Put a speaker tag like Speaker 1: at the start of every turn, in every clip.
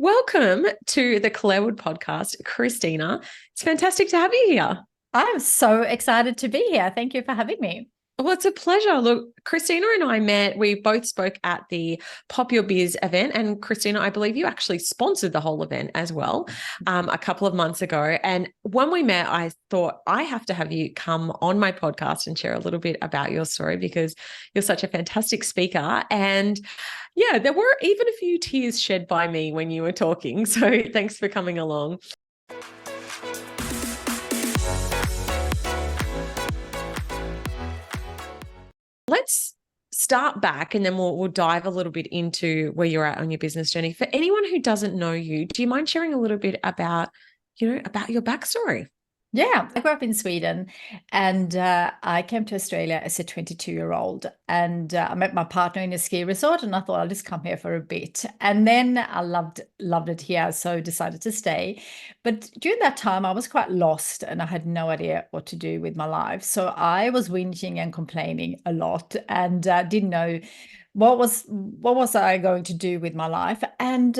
Speaker 1: Welcome to the Clarewood podcast, Kristina. It's fantastic to have you here.
Speaker 2: I'm so excited to be here. Thank you for having me.
Speaker 1: Well, it's a pleasure. Look, Kristina and I met, we both spoke at the Pop Your Biz event. And Kristina, I believe you actually sponsored the whole event as well a couple of months ago. And when we met, I thought I have to have you come on my podcast and share a little bit about your story because you're such a fantastic speaker. And yeah, there were even a few tears shed by me when you were talking. So thanks for coming along. Let's start back and then we'll dive a little bit into where you're at on your business journey. For anyone who doesn't know you, do you mind sharing a little bit about, about your backstory?
Speaker 2: Yeah, I grew up in Sweden and I came to Australia as a 22-year-old and I met my partner in a ski resort and I thought I'll just come here for a bit. And then I loved it here, so decided to stay. But during that time, I was quite lost and I had no idea what to do with my life. So I was whinging and complaining a lot and didn't know what was I going to do with my life. And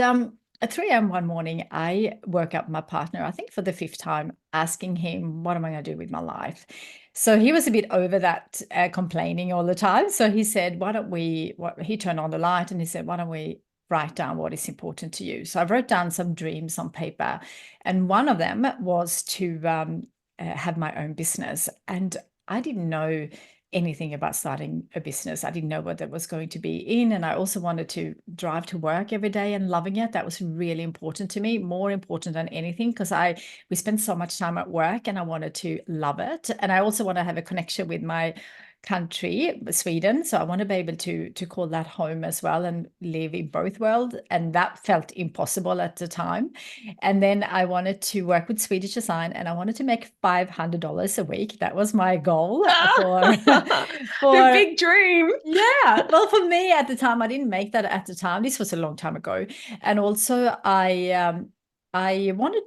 Speaker 2: at 3 a.m. one morning, I woke up my partner, I think for the fifth time, asking him, what am I going to do with my life? So he was a bit over that complaining all the time. So he said, he turned on the light and he said, why don't we write down what is important to you? So I wrote down some dreams on paper. And one of them was to have my own business. And I didn't know anything about starting a business. I didn't know what that was going to be in. And I also wanted to drive to work every day and loving it. That was really important to me, more important than anything, because we spent so much time at work and I wanted to love it. And I also want to have a connection with my country, Sweden. So I want to be able to call that home as well and live in both worlds. And that felt impossible at the time. And then I wanted to work with Swedish design and I wanted to make $500 a week. That was my goal for
Speaker 1: The
Speaker 2: for
Speaker 1: big dream.
Speaker 2: yeah. Well, for me at the time, I didn't make that at the time. This was a long time ago. And also I wanted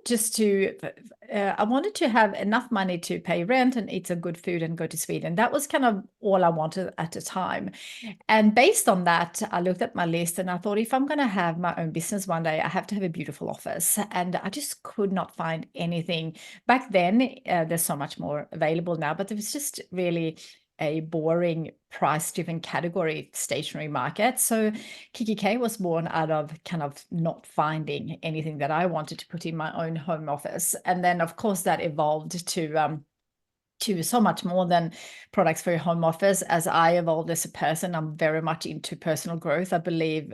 Speaker 2: I wanted to have enough money to pay rent and eat some good food and go to Sweden. That was kind of all I wanted at the time. And based on that, I looked at my list and I thought, if I'm going to have my own business one day, I have to have a beautiful office. And I just could not find anything. Back then, there's so much more available now, but it was just really a boring price-driven category stationery market. So kikki.k was born out of kind of not finding anything that I wanted to put in my own home office. And then, of course, that evolved to so much more than products for your home office. As I evolved as a person, I'm very much into personal growth. I believe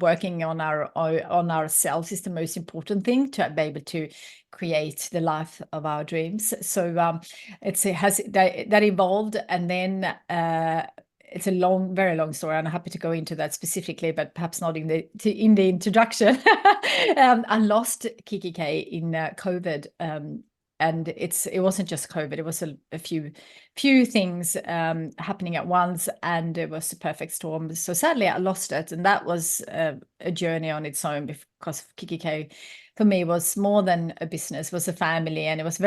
Speaker 2: working on ourselves is the most important thing to be able to create the life of our dreams. So that evolved, and then it's a very long story, and I'm happy to go into that specifically, but perhaps not in the introduction. I lost kikki.k in COVID. And it wasn't just COVID, it was a few things happening at once, and it was a perfect storm. So sadly I lost it, and that was a journey on its own, because kikki.k for me was more than a business, was a family, and it was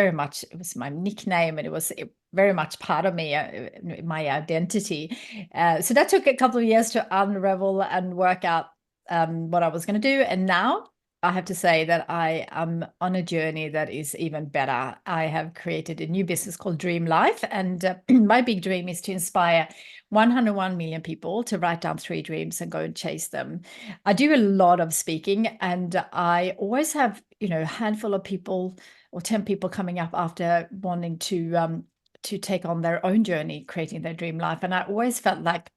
Speaker 2: my nickname, and it was very much part of me, my identity. So that took a couple of years to unravel and work out what I was going to do. And now I have to say that I am on a journey that is even better. I have created a new business called Dream Life, and my big dream is to inspire 101 million people to write down 3 dreams and go and chase them. I do a lot of speaking, and I always have, a handful of people or 10 people coming up after wanting to take on their own journey, creating their dream life. And I always felt like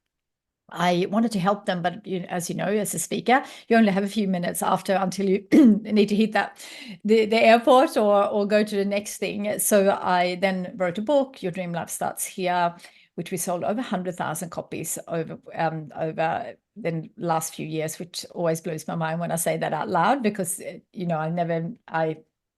Speaker 2: I wanted to help them, but as you know, as a speaker, you only have a few minutes until you need to hit the airport or go to the next thing. So I then wrote a book, Your Dream Life Starts Here, which we sold over 100,000 copies over the last few years, which always blows my mind when I say that out loud, because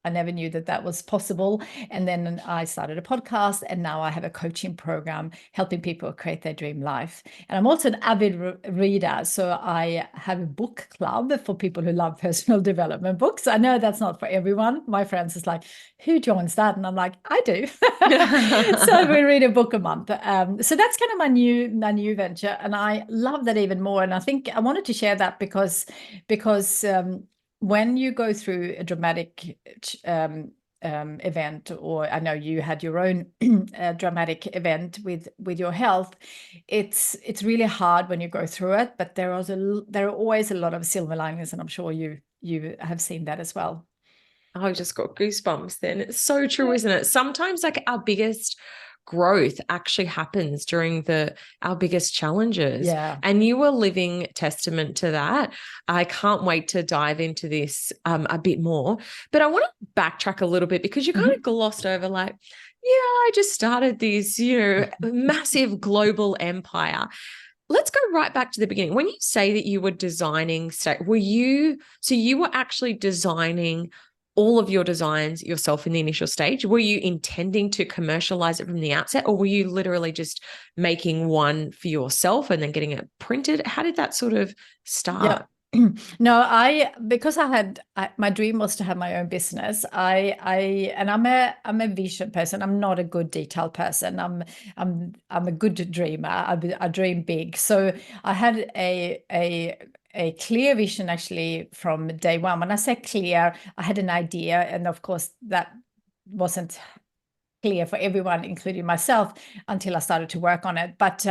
Speaker 2: I never knew that was possible. And then I started a podcast, and now I have a coaching program helping people create their dream life. And I'm also an avid reader. So I have a book club for people who love personal development books. I know that's not for everyone. My friends is like, who joins that? And I'm like, I do. So we read a book a month. So that's kind of my new venture. And I love that even more. And I think I wanted to share that because when you go through a dramatic event, or I know you had your own dramatic event with your health, it's really hard when you go through it, but there are always a lot of silver linings, and I'm sure you have seen that as well.
Speaker 1: I just got goosebumps then. It's so true, isn't it? Sometimes like our biggest growth actually happens during our biggest challenges.
Speaker 2: Yeah.
Speaker 1: And you were living testament to that. I can't wait to dive into this a bit more. But I want to backtrack a little bit because you kind of glossed over like, yeah, I just started this, massive global empire. Let's go right back to the beginning. When you say that you were designing, so you were actually designing all of your designs yourself in the initial stage? Were you intending to commercialize it from the outset, or were you literally just making one for yourself and then getting it printed? How did that sort of start?
Speaker 2: Yeah. No, because my dream was to have my own business. I'm a vision person. I'm not a good detail person. I'm a good dreamer. I dream big. So I had a clear vision actually from day one. When I say clear, I had an idea, and of course that wasn't clear for everyone, including myself, until I started to work on it. But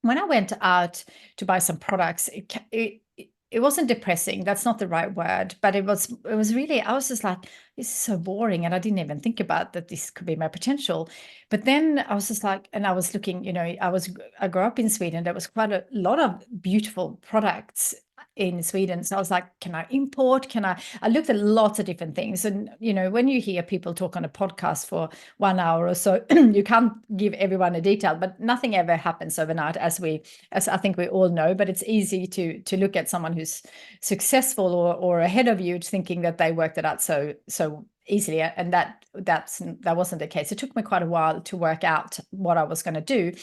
Speaker 2: when I went out to buy some products, it wasn't depressing. That's not the right word, but it was really, I was just like, this is so boring. And I didn't even think about that this could be my potential. But then I was just like, and I was looking, I grew up in Sweden. There was quite a lot of beautiful products in Sweden. So I was like, can I import? I looked at lots of different things. And, when you hear people talk on a podcast for 1 hour or so, you can't give everyone a detail, but nothing ever happens overnight, as I think we all know. But it's easy to look at someone who's successful or ahead of you, thinking that they worked it out so easily. And that wasn't the case. It took me quite a while to work out what I was going to do.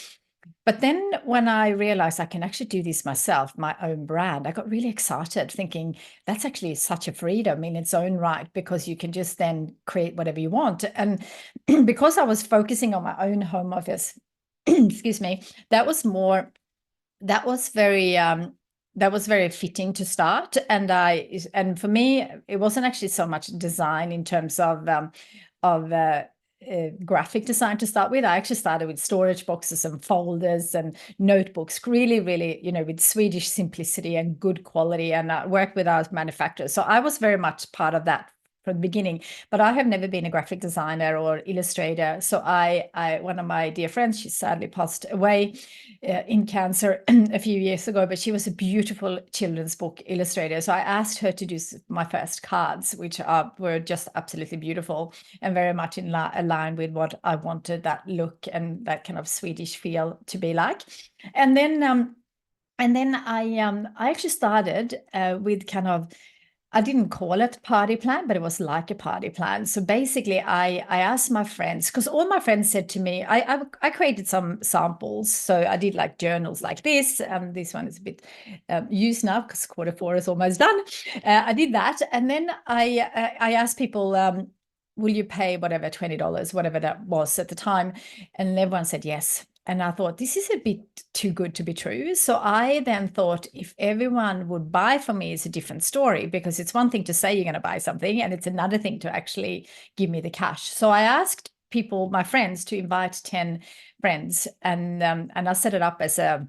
Speaker 2: But then when I realized I can actually do this myself, my own brand, I got really excited, thinking that's actually such a freedom in its own right, because you can just then create whatever you want. And because I was focusing on my own home office, excuse me, that was very fitting to start. And for me, it wasn't actually so much design in terms of graphic design to start with. I actually started with storage boxes and folders and notebooks, really, really, with Swedish simplicity and good quality, and worked with our manufacturers. So I was very much part of that from the beginning, but I have never been a graphic designer or illustrator. So one of my dear friends, she sadly passed away in cancer a few years ago, but she was a beautiful children's book illustrator. So I asked her to do my first cards, which were just absolutely beautiful and very much in line with what I wanted that look and that kind of Swedish feel to be like. And then I actually started with kind of, I didn't call it party plan, but it was like a party plan. So basically, I asked my friends, because all my friends said to me, I created some samples. So I did like journals like this. This one is a bit used now because Q4 is almost done. I did that. And then I asked people, will you pay whatever, $20, whatever that was at the time? And everyone said yes. And I thought, this is a bit too good to be true. So I then thought, if everyone would buy from me, it's a different story, because it's one thing to say you're going to buy something, and it's another thing to actually give me the cash. So I asked people, my friends, to invite 10 friends, and I set it up as a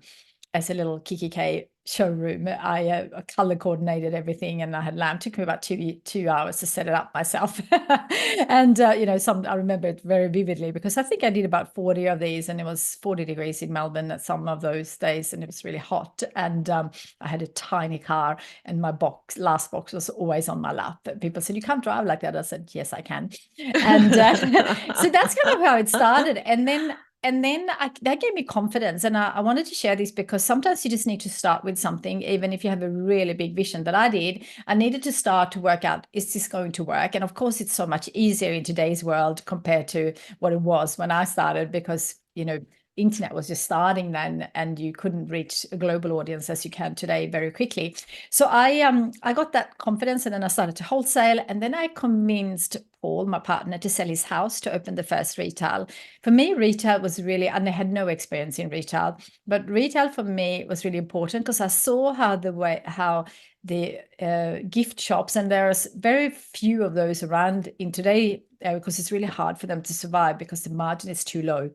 Speaker 2: little kikki.k showroom. I color coordinated everything, and I had lamp. It took me about 2 hours to set it up myself. And I remember it very vividly, because I think I did about 40 of these, and it was 40 degrees in Melbourne at some of those days, and it was really hot. And I had a tiny car, and my last box was always on my lap. People said, you can't drive like that. I said, yes, I can. And so that's kind of how it started. And then that gave me confidence. And I wanted to share this, because sometimes you just need to start with something, even if you have a really big vision that I did. I needed to start to work out, is this going to work? And of course, it's so much easier in today's world compared to what it was when I started, because, internet was just starting then, and you couldn't reach a global audience as you can today very quickly. So I got that confidence, and then I started to wholesale, and then I convinced Paul, my partner, to sell his house to open the first retail. For me, retail was really, and I had no experience in retail, but retail for me was really important because I saw how the gift shops, and there's very few of those around in today, because it's really hard for them to survive because the margin is too low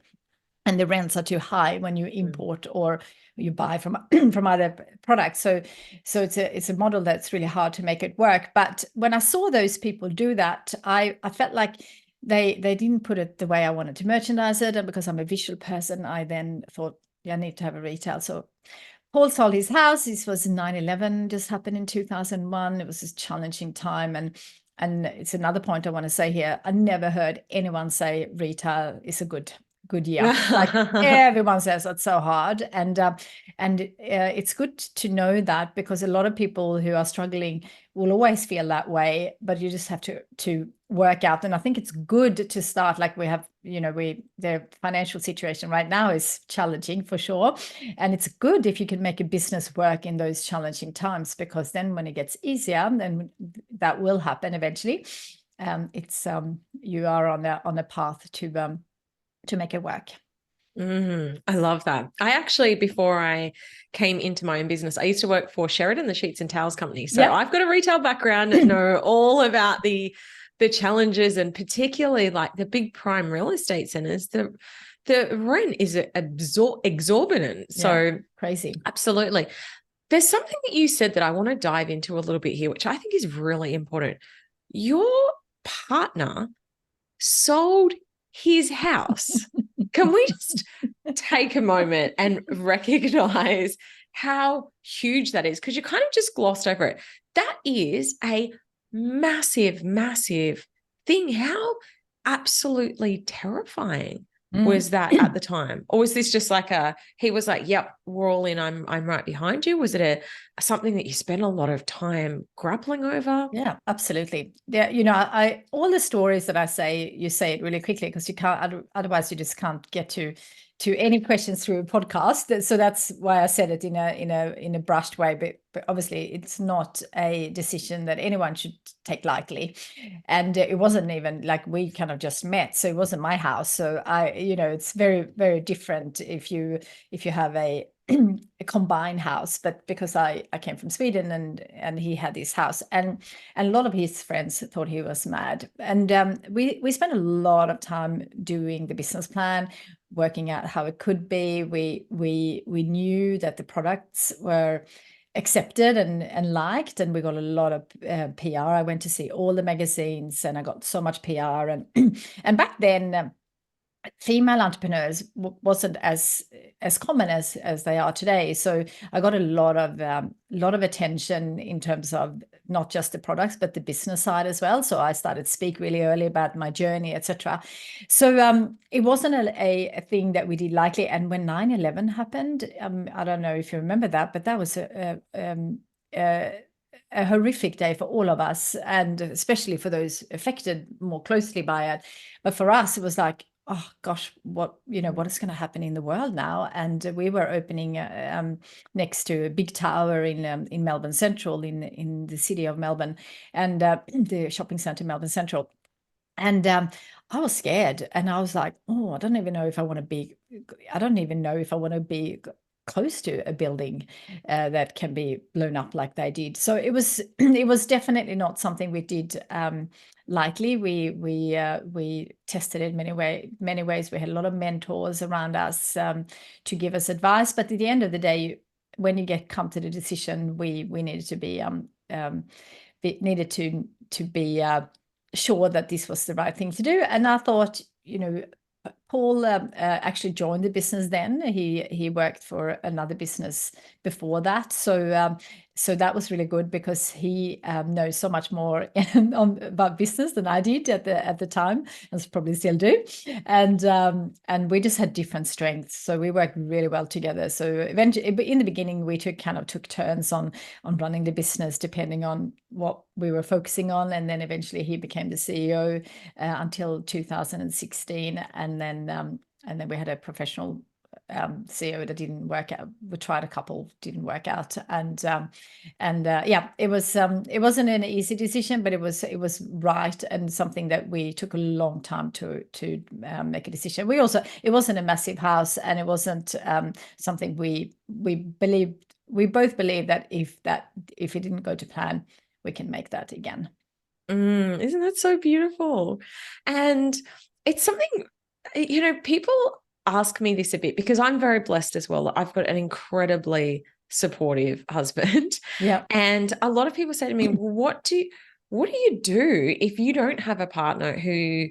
Speaker 2: and the rents are too high when you import or you buy from from other products. So it's a model that's really hard to make it work. But when I saw those people do that, I felt like they didn't put it the way I wanted to merchandise it, and because I'm a visual person, I then thought, yeah, I need to have a retail. So Paul sold his house. This was 9/11, just happened in 2001. It was a challenging time. And it's another point I want to say here. I never heard anyone say retail is a good year. Like everyone says that's so hard. And it's good to know that, because a lot of people who are struggling will always feel that way, but you just have to work out. And I think it's good to start, like we have, the financial situation right now is challenging for sure. And it's good if you can make a business work in those challenging times, because then when it gets easier, then that will happen eventually. You are on a path to make it work.
Speaker 1: I love that. I actually, before I came into my own business, I used to work for Sheridan, the sheets and towels company. So I've got a retail background and know all about the challenges, and particularly like the big prime real estate centers. The rent is exorbitant. So
Speaker 2: crazy.
Speaker 1: Absolutely. There's something that you said that I want to dive into a little bit here, which I think is really important. Your partner sold his house. Can we just take a moment and recognize how huge that is? Because you kind of just glossed over it. That is a massive, massive thing. How absolutely terrifying was that at the time? Or was this just like he was like, yep, we're all in, I'm right behind you? Was it something that you spent a lot of time grappling over?
Speaker 2: Yeah, absolutely. Yeah, I all the stories that I say, you say it really quickly because you can't, otherwise you just can't get to any questions through a podcast. So that's why I said it in a brushed way. But obviously, it's not a decision that anyone should take lightly. And it wasn't even like we kind of just met, so it wasn't my house. So it's very, very different if you have a combined house. But because I came from Sweden and he had his house, and a lot of his friends thought he was mad. And we spent a lot of time doing the business plan, working out how it could be. We knew that the products were accepted and liked, and we got a lot of PR. I went to see all the magazines, and I got so much PR. And and back then, female entrepreneurs wasn't as common as they are today. So I got a lot of attention in terms of not just the products but the business side as well. So I started to speak really early about my journey, etc. So it wasn't a thing that we did lightly. And when 9/11 happened, I don't know if you remember that, but that was a horrific day for all of us, and especially for those affected more closely by it. But for us, it was like, oh gosh, what is going to happen in the world now? And we were opening next to a big tower in Melbourne Central, in the city of Melbourne, and the shopping centre Melbourne Central. And I was scared, and I was like, oh, I don't even know if I want to be close to a building that can be blown up like they did. So it was it was definitely not something we did lightly. We tested it many ways. We had a lot of mentors around us to give us advice. But at the end of the day, when you come to the decision, we needed to be sure that this was the right thing to do. And I thought, Paul actually joined the business then. He worked for another business before that. So that was really good, because he knows so much more about business than I did at the time, and probably still do. And we just had different strengths, so we worked really well together. So eventually, in the beginning, we took turns on running the business depending on what we were focusing on, and then eventually he became the CEO until 2016, and then we had a professional CEO that didn't work out. We tried a couple, didn't work out, and yeah, it wasn't an easy decision, but it was right, and something that we took a long time to make a decision. It wasn't a massive house, and it wasn't something we believed. We both believe that if it didn't go to plan, we can make that again.
Speaker 1: Isn't that so beautiful? And it's something, people ask me this a bit because I'm very blessed as well. I've got an incredibly supportive husband.
Speaker 2: Yeah.
Speaker 1: And a lot of people say to me, well, what do you do if you don't have a partner who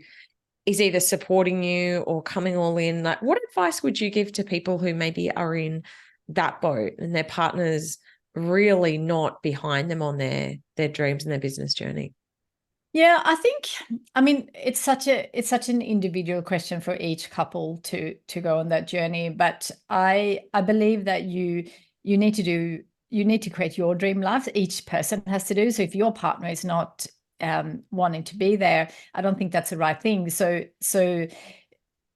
Speaker 1: is either supporting you or coming all in? Like, what advice would you give to people who maybe are in that boat and their partner's really not behind them on their dreams and their business journey?
Speaker 2: Yeah, I mean, it's such an individual question for each couple to go on that journey. But I believe that you need to create your dream life. Each person has to do. So if your partner is not wanting to be there, I don't think that's the right thing. So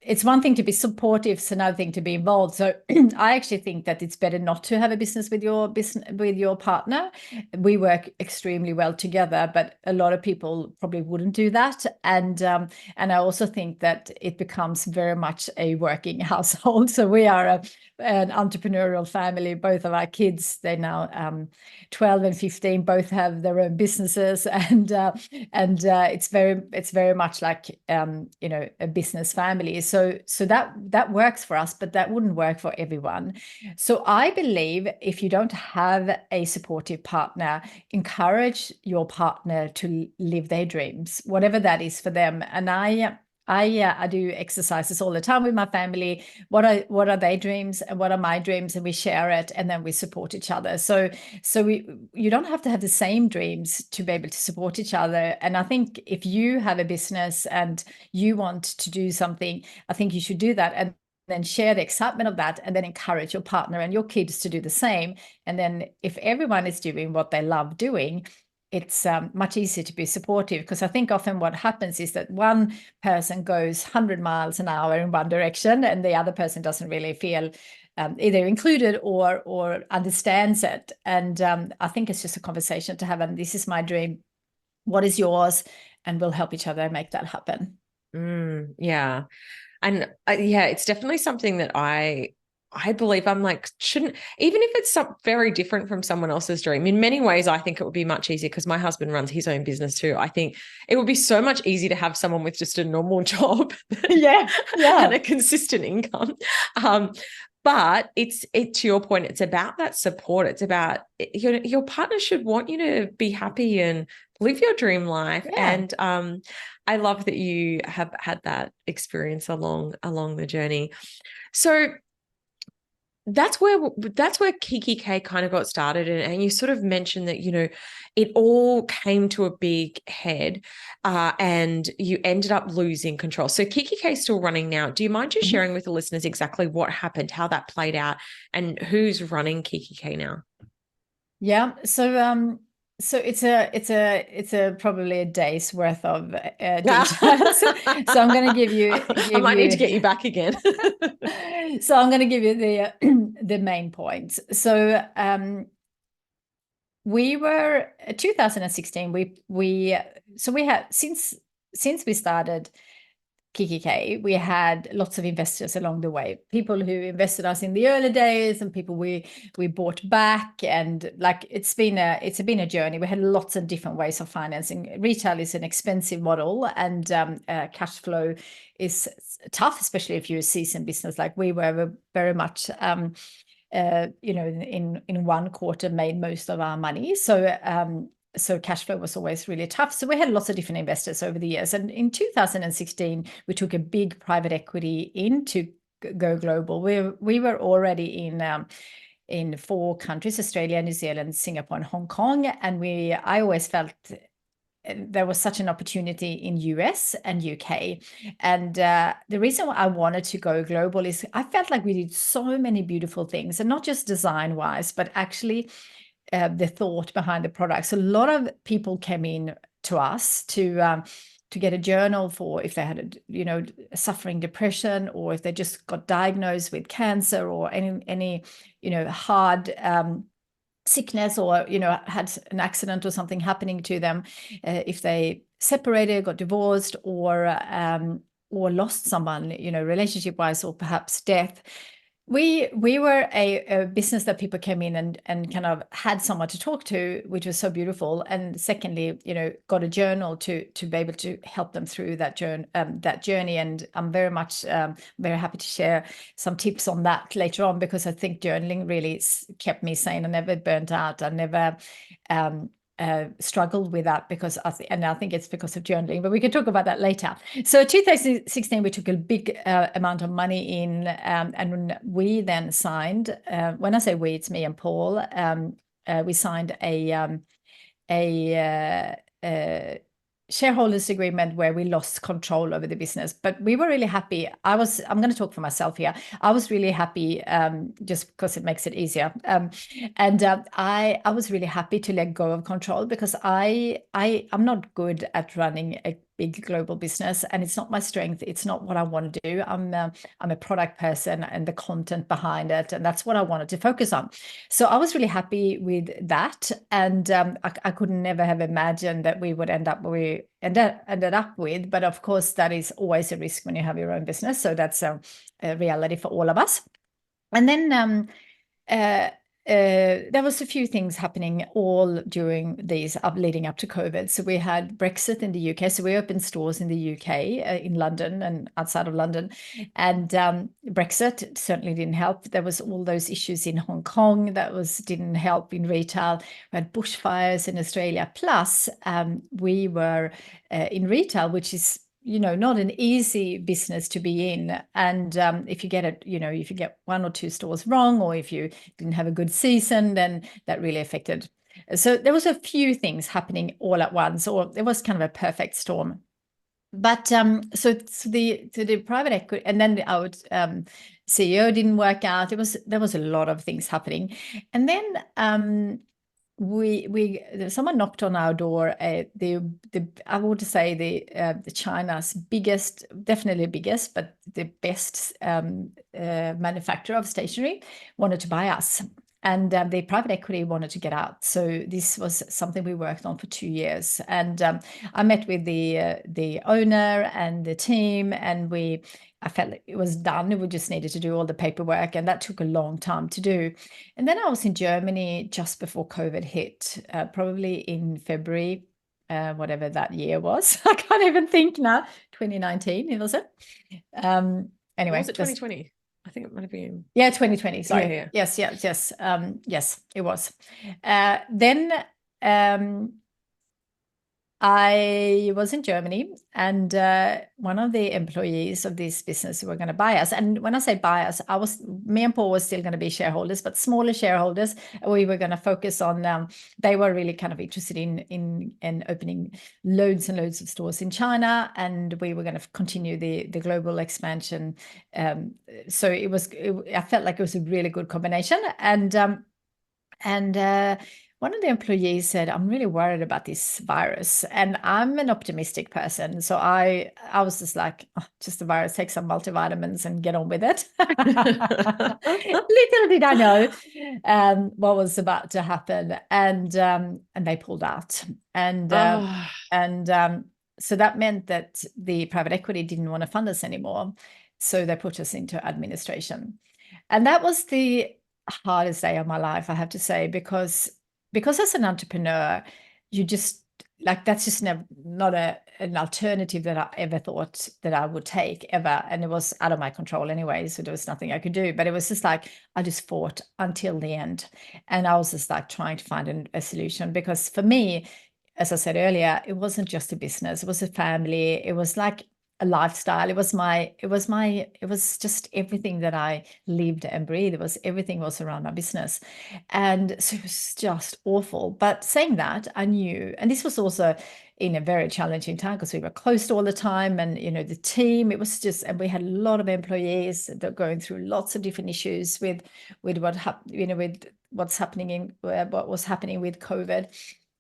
Speaker 2: it's one thing to be supportive, it's another thing to be involved. So I actually think that it's better not to have a business with your partner. We work extremely well together, but a lot of people probably wouldn't do that. And I also think that it becomes very much a working household. So we are an entrepreneurial family. Both of our kids, they're now 12 and 15, both have their own businesses, and it's very much like a business family. So that works for us, but that wouldn't work for everyone. So I believe if you don't have a supportive partner, encourage your partner to live their dreams, whatever that is for them. And I do exercises all the time with my family. What are their dreams and what are my dreams, and we share it, and then we support each other. So you don't have to have the same dreams to be able to support each other. And I think if you have a business and you want to do something, I think you should do that, and then share the excitement of that, and then encourage your partner and your kids to do the same. And then if everyone is doing what they love doing, it's much easier to be supportive, because I think often what happens is that one person goes 100 miles an hour in one direction and the other person doesn't really feel either included or understands it. And I think it's just a conversation to have, and this is my dream, what is yours? And we'll help each other make that happen.
Speaker 1: Yeah. And yeah, it's definitely something that I believe I'm like, shouldn't, even if it's very different from someone else's dream, in many ways, I think it would be much easier because my husband runs his own business too. I think it would be so much easier to have someone with just a normal job
Speaker 2: yeah.
Speaker 1: and a consistent income. But it's to your point, it's about that support. It's about your partner should want you to be happy and live your dream life.
Speaker 2: Yeah.
Speaker 1: And I love that you have had that experience along the journey. So that's where kikki.k kind of got started, and you sort of mentioned that it all came to a big head, and you ended up losing control. So kikki.k is still running now. Do you mind just sharing with the listeners exactly what happened, how that played out, and who's running kikki.k now?
Speaker 2: Yeah. So it's a probably a day's worth of details. So I'm going to give you.
Speaker 1: I might need to get you back again.
Speaker 2: So I'm going to give you the main points. So we were 2016. We had since we started kikki.k, we had lots of investors along the way, people who invested us in the early days and people we bought back, and like it's been a journey. We had lots of different ways of financing. Retail is an expensive model, and cash flow is tough, especially if you're a seasoned business like we were. We're very much in one quarter made most of our money. So cash flow was always really tough. So we had lots of different investors over the years. And in 2016, we took a big private equity in to go global. We were already in 4 countries, Australia, New Zealand, Singapore, and Hong Kong. And I always felt there was such an opportunity in US and UK. And the reason why I wanted to go global is I felt like we did so many beautiful things, and not just design-wise, but actually the thought behind the products. A lot of people came in to us to to get a journal for if they had suffering depression, or if they just got diagnosed with cancer, or any hard sickness, or had an accident or something happening to them, if they separated, got divorced, or lost someone, relationship wise, or perhaps death. We were a business that people came in and kind of had someone to talk to, which was so beautiful. And secondly, got a journal to be able to help them through that journey. And I'm very much very happy to share some tips on that later on, because I think journaling really kept me sane. I never burnt out. I never struggled with that, because I think it's because of journaling, but we can talk about that later. So 2016, we took a big amount of money in, and we then signed, when I say we, it's me and Paul, we signed a shareholders agreement where we lost control over the business. But we were really happy. I'm going to talk for myself here. I was really happy, just because it makes it easier. I was really happy to let go of control, because I'm not good at running a big global business, and it's not my strength. It's not what I want to do. I'm a product person, and the content behind it, and that's what I wanted to focus on. So I was really happy with that, and I could never have imagined that we would end up where we ended up with. But of course, that is always a risk when you have your own business. So that's a reality for all of us. And then there was a few things happening all during these leading up to COVID. So we had Brexit in the UK. So we opened stores in the UK, in London and outside of London. And Brexit certainly didn't help. There was all those issues in Hong Kong that didn't help in retail. We had bushfires in Australia. Plus, we were in retail, which is not an easy business to be in. And if you get one or two stores wrong, or if you didn't have a good season, then that really affected. So there was a few things happening all at once, or it was kind of a perfect storm. But so the private equity, and then our CEO didn't work out. There was a lot of things happening. And then someone knocked on our door. I would say the China's biggest, definitely biggest, but the best manufacturer of stationery wanted to buy us, and the private equity wanted to get out. So this was something we worked on for 2 years, and I met with the owner and the team, and I felt like it was done. We just needed to do all the paperwork, and that took a long time to do. And then I was in Germany just before COVID hit, probably in February, whatever that year was. I can't even think now. 2019, was it? Anyway.
Speaker 1: Or was it 2020? I think it might have been.
Speaker 2: Yeah, 2020. Sorry.
Speaker 1: Yeah.
Speaker 2: Yes, it was. Then I was in Germany, and one of the employees of this business who were going to buy us. And when I say buy us, me and Paul were still going to be shareholders, but smaller shareholders. We were going to focus on. They were really kind of interested in opening loads and loads of stores in China, and we were going to continue the global expansion. So I felt like it was a really good combination, and one of the employees said, "I'm really worried about this virus." And I'm an optimistic person. So I was just like, oh, just a virus, take some multivitamins and get on with it. Little did I know what was about to happen. And they pulled out. And so that meant that the private equity didn't want to fund us anymore. So they put us into administration. And that was the hardest day of my life, I have to say, because as an entrepreneur, you just that's just not an alternative that I ever thought that I would take ever. And it was out of my control anyway. So there was nothing I could do, but it was just like, I just fought until the end. And I was just like trying to find a solution, because for me, as I said earlier, it wasn't just a business, it was a family. It was like a lifestyle. It was just everything that I lived and breathed. Everything was around my business. And so it was just awful. But saying that, I knew, and this was also in a very challenging time, because we were closed all the time, and the team, it was just, and we had a lot of employees that were going through lots of different issues with what was happening with COVID.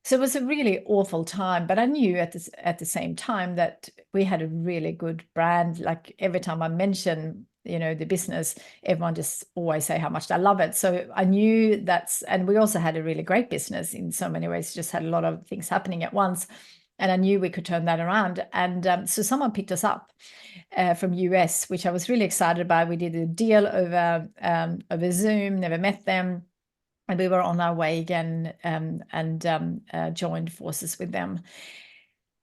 Speaker 2: So it was a really awful time, but I knew at the same time that we had a really good brand. Like every time I mention, the business, everyone just always say how much they love it. So I knew and we also had a really great business in so many ways, just had a lot of things happening at once. And I knew we could turn that around. And so someone picked us up from US, which I was really excited about. We did a deal over Zoom, never met them. And we were on our way again and joined forces with them.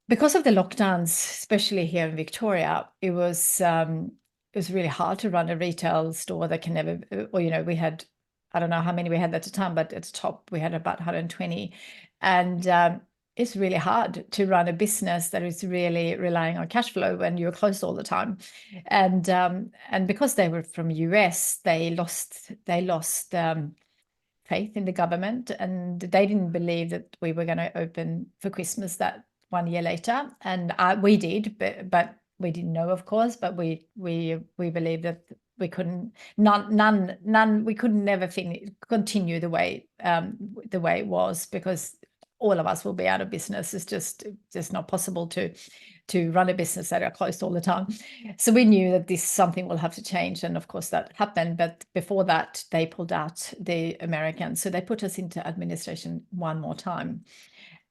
Speaker 2: Because of the lockdowns, especially here in Victoria, it was really hard to run a retail store that can never, or we had, I don't know how many we had at the time, but at the top we had about 120. And it's really hard to run a business that is really relying on cash flow when you're closed all the time. And because they were from US, they lost faith in the government, and they didn't believe that we were going to open for Christmas that 1 year later. And we did, but we didn't know, of course. But we believed that we couldn't, we couldn't never continue the way it was, because all of us will be out of business. It's just not possible to run a business that are closed all the time. So we knew that this something will have to change. And of course that happened. But before that, they pulled out the Americans. So they put us into administration one more time.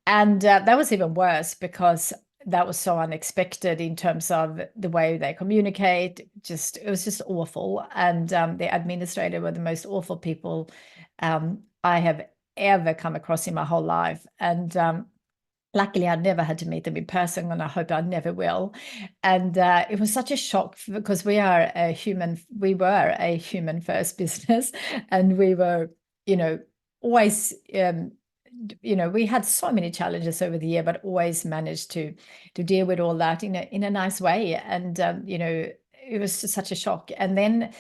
Speaker 2: And that was even worse, because that was so unexpected in terms of the way they communicate. It was just awful. And the administrator were the most awful people I have ever come across in my whole life. And luckily, I never had to meet them in person, and I hope I never will. And it was such a shock, because we were a human first business, and we were, always, we had so many challenges over the year, but always managed to deal with all that in a nice way. And it was just such a shock. And then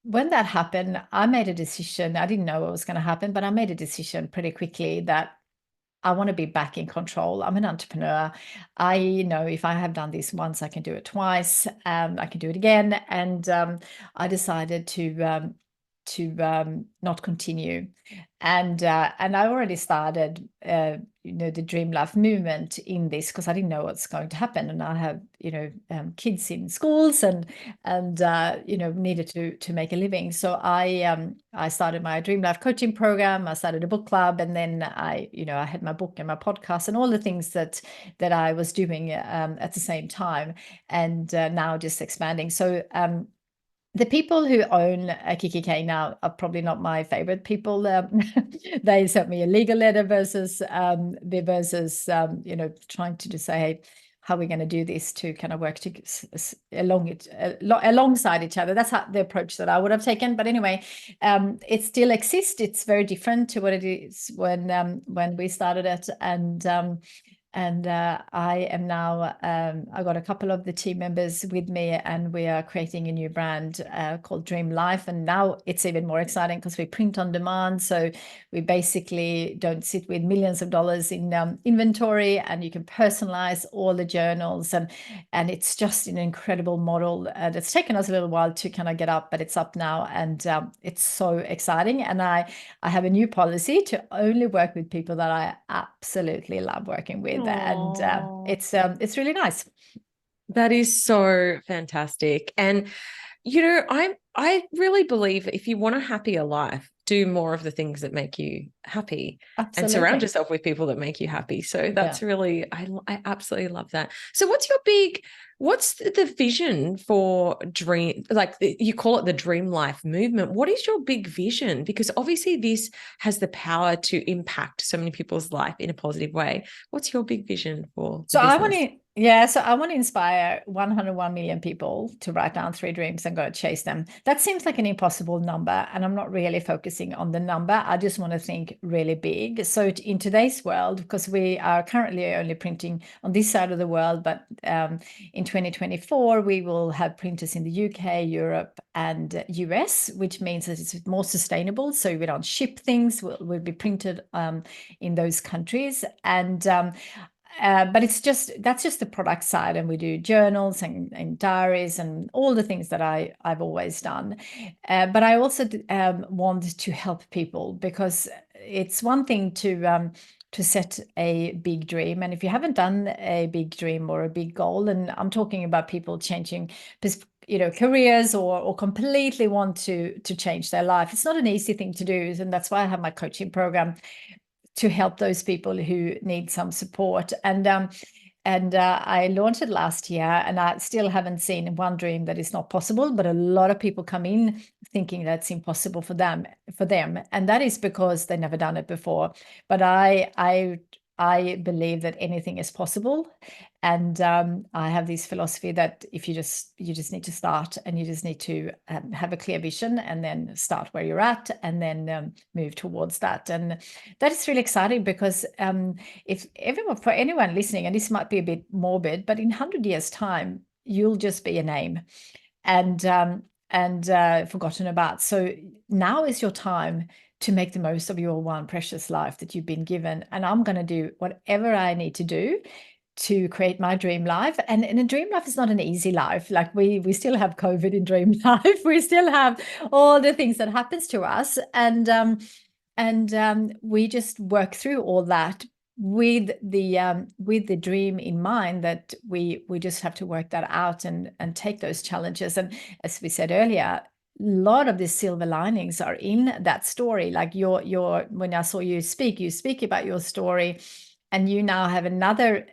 Speaker 2: when that happened, I made a decision. I didn't know what was going to happen, but I made a decision pretty quickly that I want to be back in control. I'm an entrepreneur. I know if I have done this once, I can do it twice. I can do it again. And I decided to not continue. And I already started, the Dream Life movement in this, because I didn't know what's going to happen. And I have, kids in schools and needed to make a living. So I started my Dream Life coaching program. I started a book club, and then I had my book and my podcast and all the things that I was doing at the same time, and now just expanding. So the people who own kikki.k now are probably not my favorite people. They sent me a legal letter versus trying to just say, hey, how are we going to do this to kind of work alongside each other? That's the approach that I would have taken. But anyway, it still exists. It's very different to what it is when we started it. And I am now, I got a couple of the team members with me, and we are creating a new brand called Dream Life. And now it's even more exciting, because we print on demand. So we basically don't sit with millions of dollars in inventory, and you can personalize all the journals. And it's just an incredible model that's taken us a little while to kind of get up, but it's up now. And it's so exciting. And I have a new policy to only work with people that I absolutely love working with. And it's really nice.
Speaker 1: That is so fantastic. And I really believe if you want a happier life, do more of the things that make you happy.
Speaker 2: Absolutely.
Speaker 1: And surround yourself with people that make you happy. So that's really, I absolutely love that. So what's the vision for Dream, like you call it the Dream Life movement? What is your big vision? Because obviously this has the power to impact so many people's life in a positive way. What's your big vision for the business?
Speaker 2: So I want to inspire 101 million people to write down 3 dreams and go chase them. That seems like an impossible number, and I'm not really focusing on the number. I just want to think really big. So in today's world, because we are currently only printing on this side of the world, but in 2024, we will have printers in the UK, Europe, and US, which means that it's more sustainable. So we don't ship things, will be printed in those countries. And but that's just the product side, and we do journals and diaries and all the things that I've always done. But I also want to help people, because it's one thing to to set a big dream. And if you haven't done a big dream or a big goal, and I'm talking about people changing, careers or completely want to change their life, it's not an easy thing to do. And that's why I have my coaching program to help those people who need some support. And I launched it last year, and I still haven't seen one dream that is not possible. But a lot of people come in thinking that's impossible for them, and that is because they've never done it before. But I believe that anything is possible, and I have this philosophy that if you just need to start, and you just need to have a clear vision, and then start where you're at, and then move towards that. And that is really exciting because for anyone listening, and this might be a bit morbid, but in 100 years' time, you'll just be a name and forgotten about. So now is your time to make the most of your one precious life that you've been given. And I'm going to do whatever I need to do to create my dream life. And a dream life is not an easy life. Like we still have COVID in dream life. We still have all the things that happens to us. And we just work through all that with the dream in mind, that we just have to work that out and take those challenges. And as we said earlier, a lot of the silver linings are in that story. Like your when I saw you speak about your story, and you now have another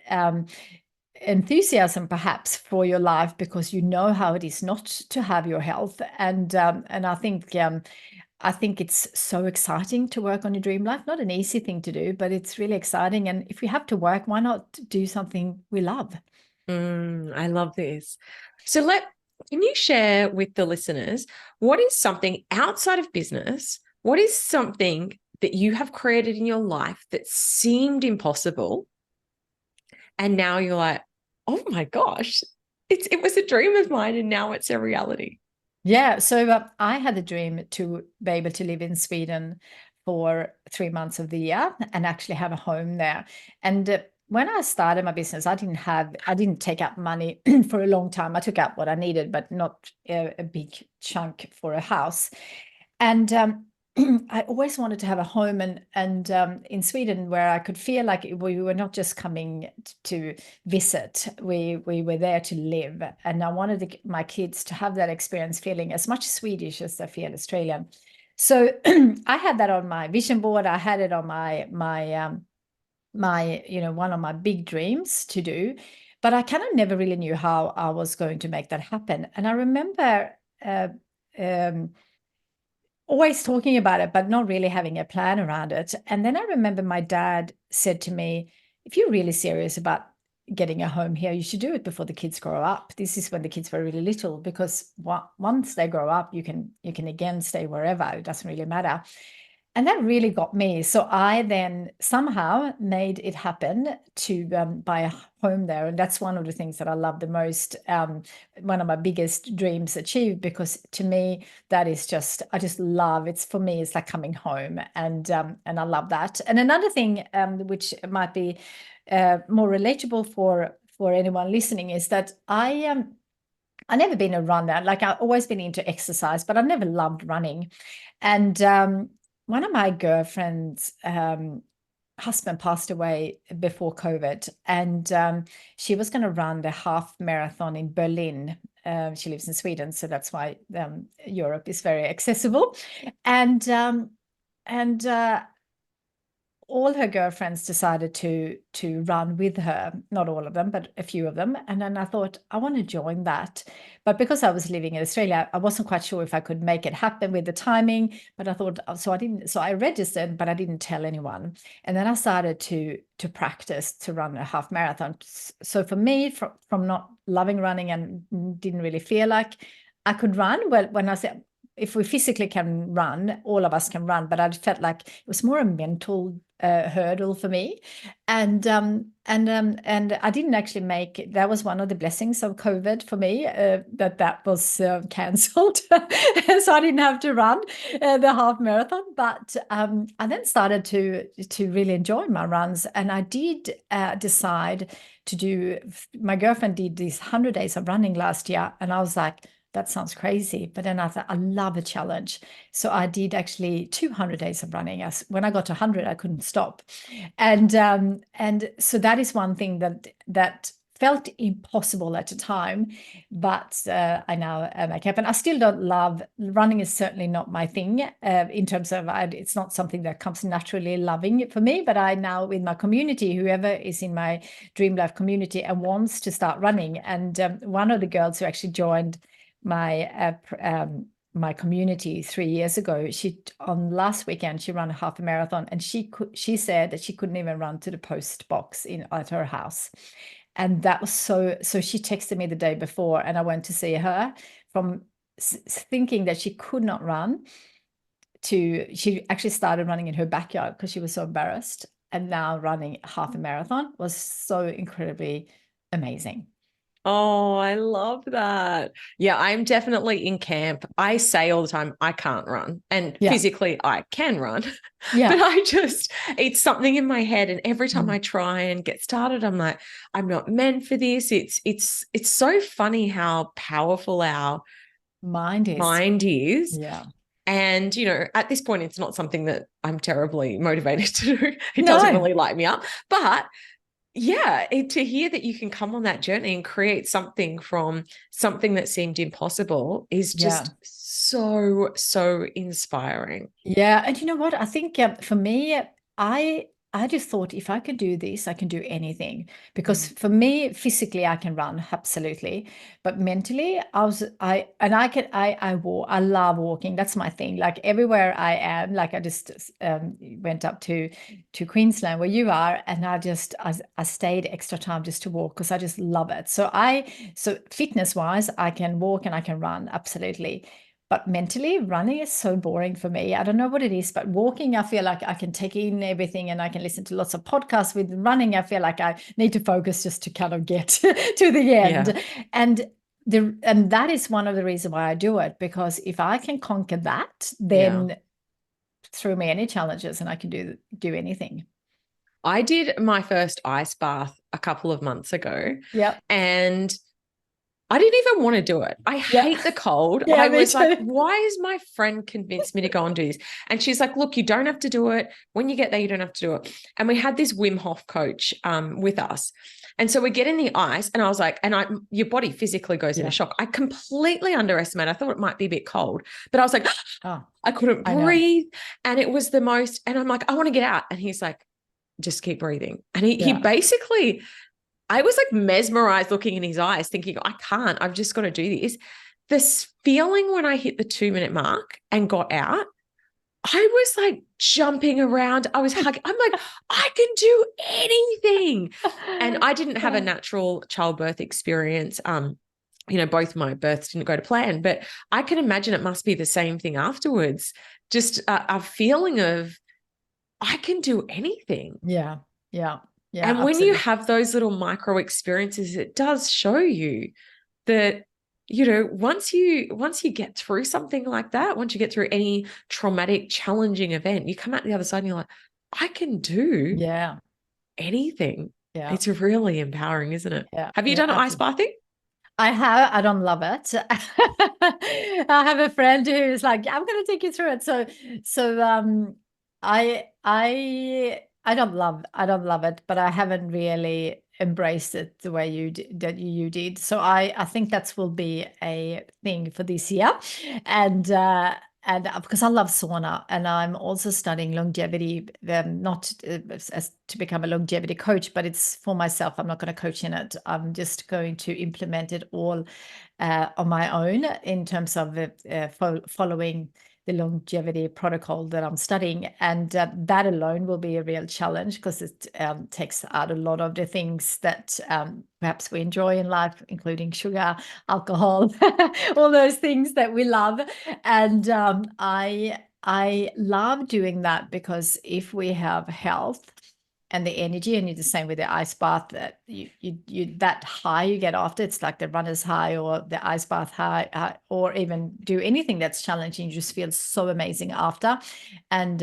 Speaker 2: enthusiasm perhaps for your life, because you know how it is not to have your health. And I think it's so exciting to work on your dream life. Not an easy thing to do, but it's really exciting. And if we have to work, why not do something we love?
Speaker 1: I love this. So can you share with the listeners, what is something outside of business? What is something that you have created in your life that seemed impossible, and now you're like, oh my gosh, it was a dream of mine, and now it's a reality?
Speaker 2: Yeah, so I had a dream to be able to live in Sweden for 3 months of the year and actually have a home there. And when I started my business, I didn't take out money for a long time. I took out what I needed, but not a big chunk for a house. And I always wanted to have a home, and in Sweden, where I could feel like we were not just coming to visit, we were there to live. And I wanted my kids to have that experience, feeling as much Swedish as they feel Australian. So I had that on my vision board. I had it on my one of my big dreams to do, but I kind of never really knew how I was going to make that happen. And I remember always talking about it, but not really having a plan around it. And then I remember my dad said to me, if you're really serious about getting a home here, you should do it before the kids grow up. This is when the kids were really little, because once they grow up, you can again stay wherever. It doesn't really matter. And that really got me. So I then somehow made it happen to buy a home there. And that's one of the things that I love the most. One of my biggest dreams achieved, because to me, that is I just love it's for me, it's like coming home. And I love that. And another thing, which might be more relatable for anyone listening, is that I've never been a runner. Like I've always been into exercise, but I've never loved running. And one of my girlfriends' husband passed away before COVID, and she was going to run the half marathon in Berlin. She lives in Sweden, so that's why Europe is very accessible. And all her girlfriends decided to run with her, not all of them, but a few of them. And then I thought, I want to join that. But because I was living in Australia, I wasn't quite sure if I could make it happen with the timing. But I thought, so I registered, but I didn't tell anyone. And then I started to practice to run a half marathon. So for me, from not loving running and didn't really feel like I could run, well, when I said, if we physically can run, all of us can run, but I felt like it was more a mental hurdle for me. And I didn't actually make it. That was one of the blessings of COVID for me, that was cancelled. So I didn't have to run the half marathon. But I then started to really enjoy my runs. And I did decide to do, my girlfriend did these 100 days of running last year. And I was like, that sounds crazy. But then I thought, I love a challenge. So I did actually 200 days of running. As when I got to 100, I couldn't stop. And so that is one thing that felt impossible at the time, but I now make happen. I still don't love running. Is certainly not my thing in terms of it's not something that comes naturally loving it for me. But I now, with my community, whoever is in my Dream Life community and wants to start running, and one of the girls who actually joined my community 3 years ago, she on last weekend she ran a half a marathon, and she said that she couldn't even run to the post box at her house. And that was so she texted me the day before, and I went to see her from thinking that she could not run to she actually started running in her backyard because she was so embarrassed, and now running half a marathon was so incredibly amazing.
Speaker 1: Oh, I love that. Yeah, I'm definitely in camp. I say all the time, I can't run. And physically, I can run. But it's something in my head. And every time I try and get started, I'm like, I'm not meant for this. It's so funny how powerful our
Speaker 2: mind
Speaker 1: is.
Speaker 2: Yeah.
Speaker 1: And, at this point, it's not something that I'm terribly motivated to do. It doesn't really light me up. But yeah, to hear that you can come on that journey and create something from something that seemed impossible is just so inspiring.
Speaker 2: Yeah. And you know what? I think for me, I just thought if I could do this, I can do anything. Because for me, physically, I can run, absolutely. But mentally, I walk, I love walking. That's my thing. Like everywhere I am, like I just went up to Queensland where you are, and I stayed extra time just to walk because I just love it. So fitness wise, I can walk and I can run, absolutely. But mentally, running is so boring for me. I don't know what it is, but walking, I feel like I can take in everything and I can listen to lots of podcasts. With running, I feel like I need to focus just to kind of get to the end.
Speaker 1: Yeah.
Speaker 2: And that is one of the reasons why I do it, because if I can conquer that, then throw me any challenges and I can do anything.
Speaker 1: I did my first ice bath a couple of months ago.
Speaker 2: Yeah.
Speaker 1: And I didn't even want to do it. I hate the cold.
Speaker 2: Yeah,
Speaker 1: I was
Speaker 2: too.
Speaker 1: like, why is my friend convinced me to go and do this? And she's like, look, you don't have to do it. When you get there, you don't have to do it. And we had this Wim Hof coach with us. And so we get in the ice, and I was like, your body physically goes into shock. I completely underestimated. I thought it might be a bit cold, but I was like, I couldn't breathe. And it was the most, and I'm like, I want to get out. And he's like, just keep breathing. And he basically, I was like mesmerized looking in his eyes, thinking, I can't, I've just got to do this. This feeling when I hit the 2-minute mark and got out, I was like jumping around. I was hugging. I'm like, I can do anything. And I didn't have a natural childbirth experience. Both my births didn't go to plan, but I can imagine it must be the same thing afterwards. Just a feeling of, I can do anything.
Speaker 2: Yeah. Yeah. Yeah,
Speaker 1: and when you have those little micro experiences, it does show you that, once you get through something like that, once you get through any traumatic, challenging event, you come out the other side and you're like, I can do anything.
Speaker 2: Yeah.
Speaker 1: It's really empowering, isn't it?
Speaker 2: Yeah.
Speaker 1: Have you done ice bathing?
Speaker 2: I have. I don't love it. I have a friend who's like, I'm going to take you through it. I don't love it, but I haven't really embraced it the way you did. So I think that will be a thing for this year. And because I love sauna, and I'm also studying longevity, not as to become a longevity coach, but it's for myself. I'm not going to coach in it. I'm just going to implement it all on my own in terms of following the longevity protocol that I'm studying. And that alone will be a real challenge, because it takes out a lot of the things that perhaps we enjoy in life, including sugar, alcohol, all those things that we love. And I love doing that, because if we have health and the energy, and you're the same with the ice bath, that you that high you get after, it's like the runner's high or the ice bath high, or even do anything that's challenging, you just feel so amazing after. And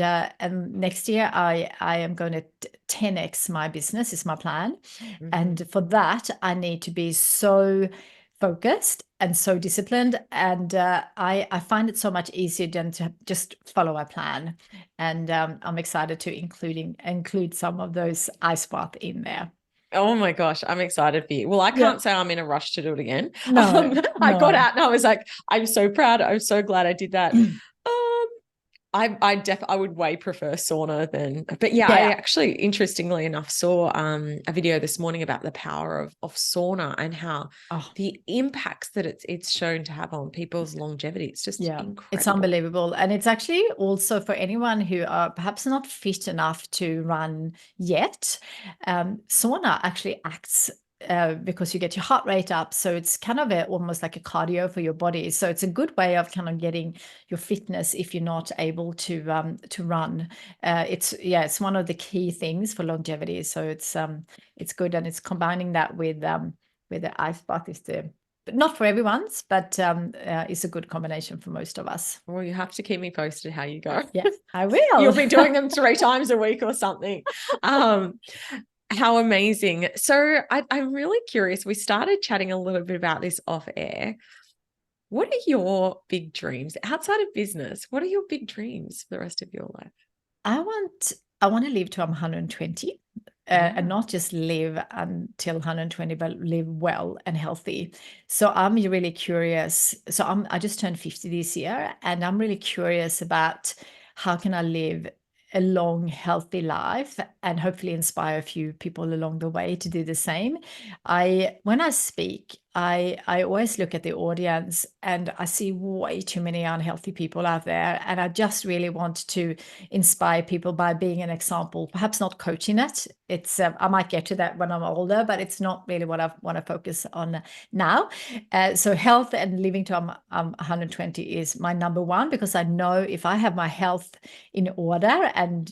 Speaker 2: next year I am going to 10x my business, is my plan. And for that I need to be so focused and so disciplined, and I find it so much easier than to just follow a plan. And I'm excited to include some of those ice baths in there.
Speaker 1: Oh my gosh, I'm excited for you. Well, I
Speaker 2: Yeah.
Speaker 1: can't say I'm in a rush to do it again.
Speaker 2: No,
Speaker 1: I got
Speaker 2: no.
Speaker 1: out and I was like, I'm so proud. I'm so glad I did that. I would way prefer sauna than, but yeah, I
Speaker 2: Yeah.
Speaker 1: actually, interestingly enough, saw a video this morning about the power of sauna and how
Speaker 2: Oh,
Speaker 1: the impacts that it's shown to have on people's longevity. It's just
Speaker 2: yeah, it's
Speaker 1: incredible.
Speaker 2: unbelievable. And it's actually also for anyone who are perhaps not fit enough to run yet. Sauna actually acts because you get your heart rate up. So it's kind of almost like a cardio for your body. So it's a good way of kind of getting your fitness if you're not able to run. It's one of the key things for longevity. So it's good, and it's combining that with the ice bath is the but not for everyone's, but it's a good combination for most of us.
Speaker 1: Well, you have to keep me posted how you go.
Speaker 2: Yeah, I will.
Speaker 1: You'll be doing them 3 times a week or something. How amazing. So I'm really curious. We started chatting a little bit about this off air. What are your big dreams outside of business? What are your big dreams for the rest of your life?
Speaker 2: I want to live till I'm 120, and
Speaker 1: Wow.
Speaker 2: not just live until 120, but live well and healthy. So I'm really curious. So I just turned 50 this year, and I'm really curious about how can I live a long, healthy life and hopefully inspire a few people along the way to do the same. When I speak, I always look at the audience and I see way too many unhealthy people out there, and I just really want to inspire people by being an example, perhaps not coaching it. It's I might get to that when I'm older, but it's not really what I want to focus on now. So health and living to I'm 120 is my number one, because I know if I have my health in order and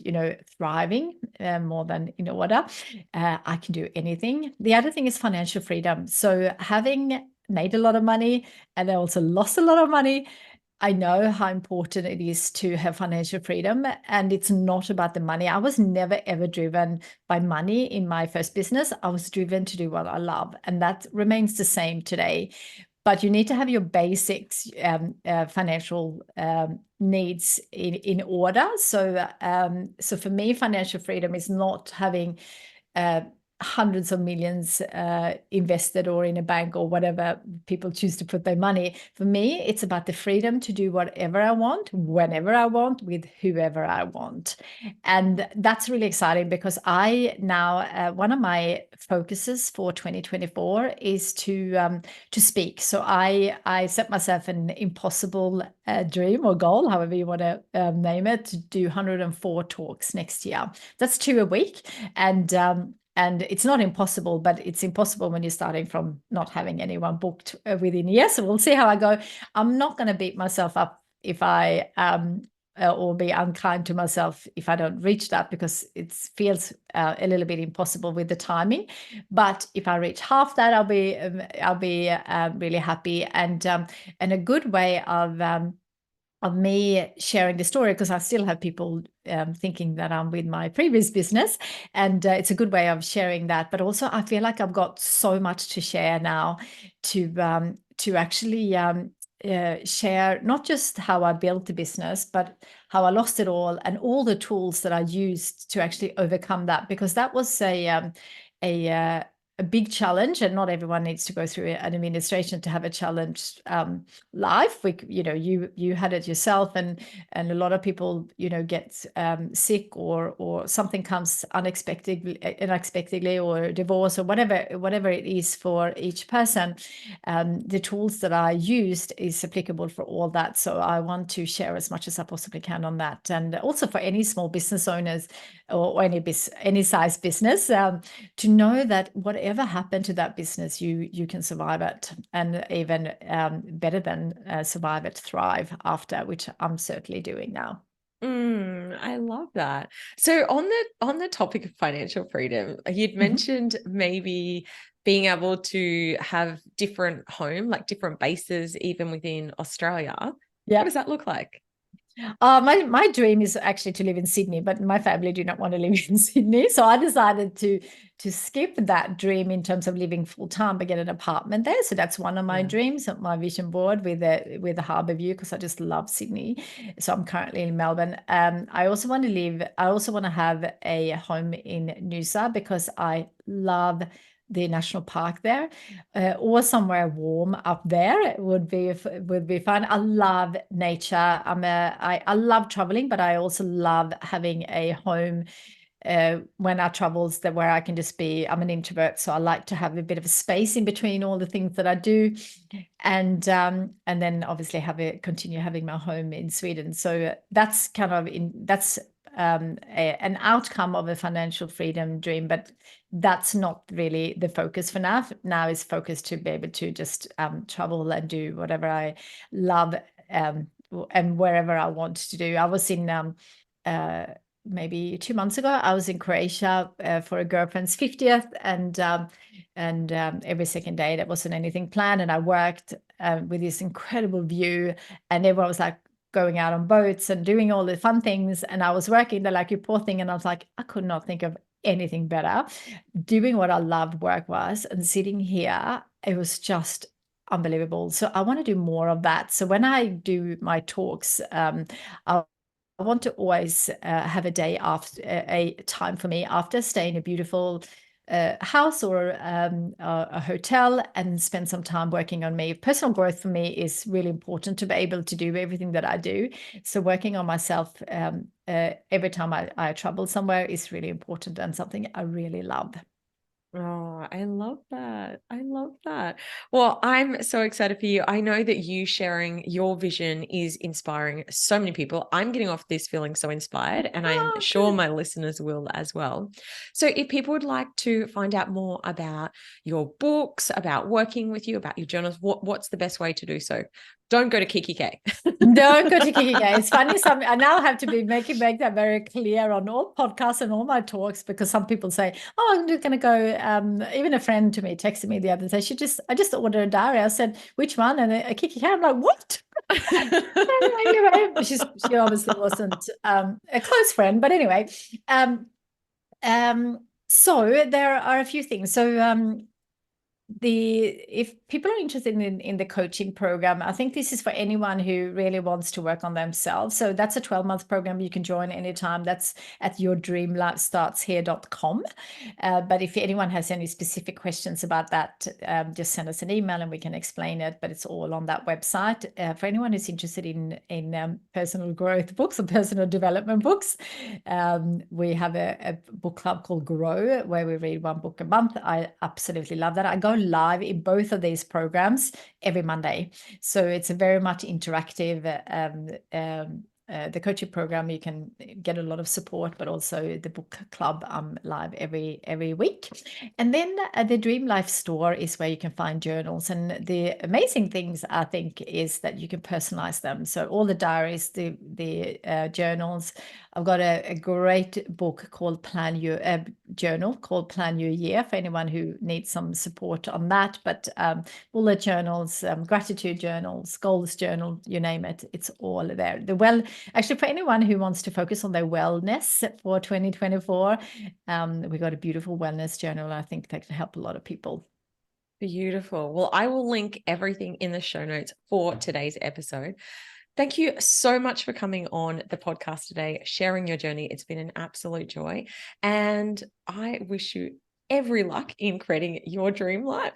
Speaker 2: thriving more than in order, I can do anything. The other thing is financial freedom. So having made a lot of money and I also lost a lot of money, I know how important it is to have financial freedom, and it's not about the money. I was never ever driven by money in my first business. I was driven to do what I love, and that remains the same today. But you need to have your basics, financial needs in order. So for me, financial freedom is not having uh, hundreds of millions invested or in a bank or whatever people choose to put their money. For me, it's about the freedom to do whatever I want, whenever I want, with whoever I want. And that's really exciting, because I now, one of my focuses for 2024 is to speak. So I set myself an impossible dream or goal, however you want to name it, to do 104 talks next year. That's 2 a week. And it's not impossible, but it's impossible when you're starting from not having anyone booked within a year. So we'll see how I go. I'm not going to beat myself up if I or be unkind to myself if I don't reach that, because it feels a little bit impossible with the timing. But if I reach half that, I'll be really happy. And a good way of me sharing the story, because I still have people thinking that I'm with my previous business, and it's a good way of sharing that. But also, I feel like I've got so much to share now, to actually share not just how I built the business, but how I lost it all and all the tools that I used to actually overcome that, because that was a uh, a big challenge, and not everyone needs to go through an administration to have a challenged life. You had it yourself, and a lot of people get sick, or something comes unexpectedly, or divorce, or whatever it is for each person. The tools that I used is applicable for all that, so I want to share as much as I possibly can on that. And also for any small business owners, or any size business, to know that whatever happened to that business, you can survive it, and even better than survive it, thrive after, which I'm certainly doing now.
Speaker 1: I love that. So on the topic of financial freedom, you'd
Speaker 2: Mhm.
Speaker 1: mentioned maybe being able to have different home, like different bases, even within Australia. What
Speaker 2: Yeah.
Speaker 1: does that look like?
Speaker 2: My dream is actually to live in Sydney, but my family do not want to live in Sydney. So I decided to skip that dream in terms of living full time, but get an apartment there. So that's one of my dreams on my vision board with a harbour view, because I just love Sydney. So I'm currently in Melbourne. I also want to have a home in Noosa, because I love the national park there, or somewhere warm up there would be fun. I love nature. I love traveling, but I also love having a home when I travels that where I can just be. I'm an introvert, so I like to have a bit of a space in between all the things that I do, and then obviously continue having my home in Sweden. So that's kind of an outcome of a financial freedom dream, but that's not really the focus for now. Now is focused to be able to just travel and do whatever I love, and wherever I want to do. I was in maybe 2 months ago, I was in Croatia for a girlfriend's 50th, and every second day there wasn't anything planned, and I worked with this incredible view, and everyone was like going out on boats and doing all the fun things, and I was working there like, you poor thing, and I was like, I could not think of anything better, doing what I loved work-wise and sitting here. It was just unbelievable. So I want to do more of that. So when I do my talks, I want to always have a day after, a time for me after, stay in a beautiful house or a hotel, and spend some time working on me. Personal growth for me is really important to be able to do everything that I do. So working on myself every time I travel somewhere is really important, and something I really love.
Speaker 1: Oh, I love that. I love that. Well, I'm so excited for you. I know that you sharing your vision is inspiring so many people. I'm getting off this feeling so inspired, and I'm sure my listeners will as well. So if people would like to find out more about your books, about working with you, about your journals, what's the best way to do so? Don't go to kikki.k.
Speaker 2: Don't go to kikki.k. It's funny. I now have to make that very clear on all podcasts and all my talks, because some people say, "Oh, I'm just going to go." Even a friend to me texted me the other day. I just ordered a diary. I said, "Which one?" And a kikki.k. I'm like, "What?" Anyway, she obviously wasn't a close friend, but anyway. So there are a few things. So if people are interested in the coaching program, I think this is for anyone who really wants to work on themselves. So that's a 12-month program you can join anytime. That's at yourdreamlifestartshere.com. But if anyone has any specific questions about that, just send us an email and we can explain it. But it's all on that website. For anyone who's interested in personal growth books or personal development books, we have a book club called Grow, where we read one book a month. I absolutely love that. I go live in both of these programs every Monday. So it's a very much interactive. The coaching program, you can get a lot of support, but also the book club live every week. And then the Dream Life store is where you can find journals. And the amazing things, I think, is that you can personalize them. So all the diaries, the journals. I've got a great book called journal called Plan Your Year, for anyone who needs some support on that. But bullet journals, gratitude journals, goals journal, you name it, it's all there. Actually, for anyone who wants to focus on their wellness for 2024, we got a beautiful wellness journal. I think that can help a lot of people.
Speaker 1: Beautiful. Well, I will link everything in the show notes for today's episode. Thank you so much for coming on the podcast today, sharing your journey. It's been an absolute joy. And I wish you every luck in creating your dream life.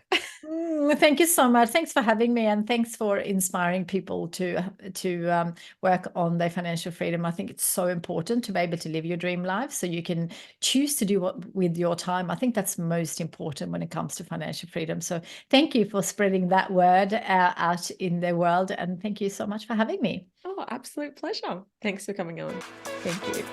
Speaker 2: Thank you so much. Thanks for having me, and thanks for inspiring people to work on their financial freedom. I think it's so important to be able to live your dream life, so you can choose to do what with your time. I think that's most important when it comes to financial freedom. So thank you for spreading that word out in the world, and thank you so much for having me.
Speaker 1: Oh, absolute pleasure. Thanks for coming on.
Speaker 2: Thank you.